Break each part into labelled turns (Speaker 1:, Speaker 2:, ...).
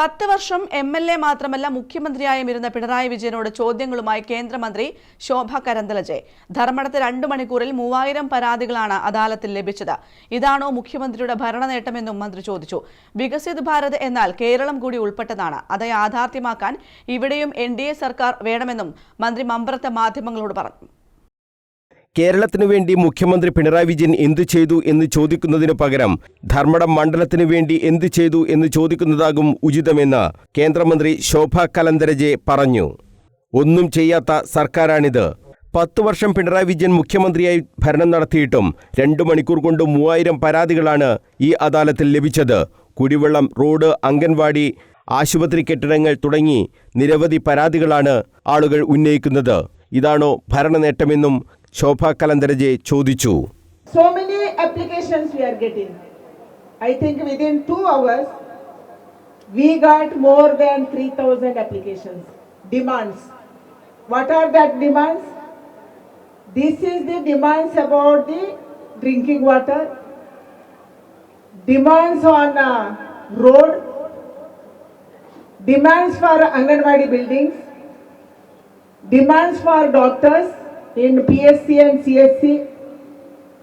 Speaker 1: 10 വർഷം MLA മാത്രമല്ല മുഖ്യമന്ത്രിയായും ഇരുന്ന പിണറായി വിജയനോട് ചോദ്യങ്ങളുമായി കേന്ദ്രമന്ത്രി ശോഭ കരന്തലജെ. ധർമ്മടത്ത് 2 മണിക്കൂറിൽ 3000 പരാതികളാണ് അദാലത്തിൽ ലഭിച്ചത്. ഇതാണോ മുഖ്യമന്ത്രിയുടെ ഭരണ നേട്ടമെന്നും മന്ത്രി ചോദിച്ചു. വികസിത് ഭാരത് എന്നാൽ കേരളം കൂടി ഉൾപ്പെട്ടതാണ്. അത് യാഥാർത്ഥ്യമാക്കാൻ ഇവിടെയും NDA സർക്കാർ വേണമെന്നും മന്ത്രി മമ്പറത്ത് മാധ്യമങ്ങളോട് പറഞ്ഞു.
Speaker 2: കേരളത്തിനു വേണ്ടി മുഖ്യമന്ത്രി പിണറായി വിജയൻ എന്തു ചെയ്തു എന്ന് ചോദിക്കുന്നതിനു പകരം ധർമ്മടം മണ്ഡലത്തിനു വേണ്ടി എന്തു ചെയ്തു എന്ന് ചോദിക്കുന്നതാകും ഉചിതമെന്ന് കേന്ദ്രമന്ത്രി ശോഭ കരന്തലജെ പറഞ്ഞു. ഒന്നും ചെയ്യാത്ത സർക്കാരാണിത്. 10 വർഷം പിണറായി വിജയൻ മുഖ്യമന്ത്രിയായി ഭരണം നടത്തിയിട്ടും 2 മണിക്കൂർ കൊണ്ട് 3000 പരാതികളാണ് ഈ അദാലത്തിൽ ലഭിച്ചത്. കുടിവെള്ളം, റോഡ്, അംഗൻവാടി, ആശുപത്രി കെട്ടിടങ്ങൾ തുടങ്ങി നിരവധി പരാതികളാണ് ആളുകൾ ഉന്നയിക്കുന്നത്. ഇതാണോ ഭരണ നേട്ടമെന്നും ശോഭ കരന്തലജെ ചോദിച്ചു.
Speaker 3: So many applications we are getting. I think within 2 hours we got more than 3000 applications. Demands. What are that demands? This is the demands about the drinking water, demands on road, demands for Anganwadi buildings, demands for doctors in PSC and CSC,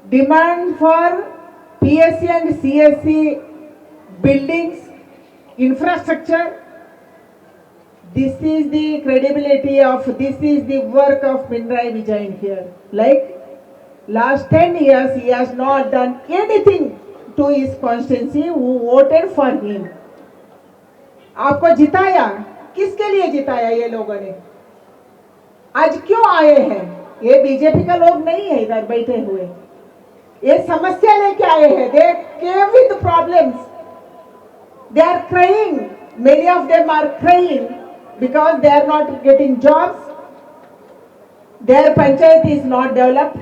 Speaker 3: demand for PSC and CSC buildings, infrastructure. This is the credibility of, this is the work of Pinarayi Vijayan here. Like last 10 years he has not done anything to his constituency who voted for him. आपको जिताया, किसके लिए जिताया ये लोगों ने? आज क्यों आए हैं? ये बीजेपी का लोग नहीं है इधर बैठे हुए, ये समस्या लेके आए हैं. They came with problems. They are crying. Many of them are crying because they are not getting jobs. Their panchayat is not developed.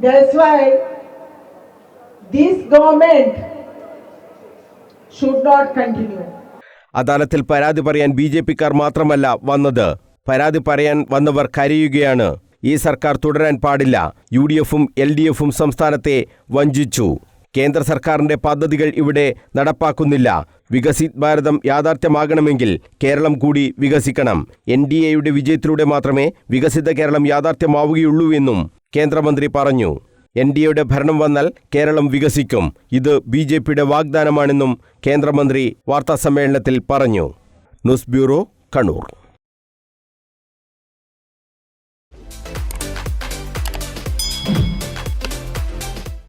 Speaker 3: That's why this government should not continue.
Speaker 2: അദാലത്തിൽ പരാതി പറയാൻ BJP-ക്കാർ മാത്രമല്ല വന്നത്. പരാതി പറയാൻ വന്നവർ കരയുകയാണ്. ഈ സർക്കാർ തുടരാൻ പാടില്ല. UDF-ഉം LDF-ഉം സംസ്ഥാനത്തെ വഞ്ചിച്ചു. കേന്ദ്ര സർക്കാരിന്റെ പദ്ധതികൾ ഇവിടെ നടപ്പാക്കുന്നില്ല. വികസിത് ഭാരതം യാഥാർത്ഥ്യമാകണമെങ്കിൽ കേരളം കൂടി വികസിക്കണം. NDA-യുടെ വിജയത്തിലൂടെ മാത്രമേ വികസിത കേരളം യാഥാർത്ഥ്യമാവുകയുള്ളൂ എന്നും കേന്ദ്രമന്ത്രി പറഞ്ഞു. NDA-യുടെ ഭരണം വന്നാൽ കേരളം വികസിക്കും. ഇത് BJP-യുടെ വാഗ്ദാനമാണെന്നും കേന്ദ്രമന്ത്രി വാർത്താസമ്മേളനത്തിൽ പറഞ്ഞു. News bureau, Kannur.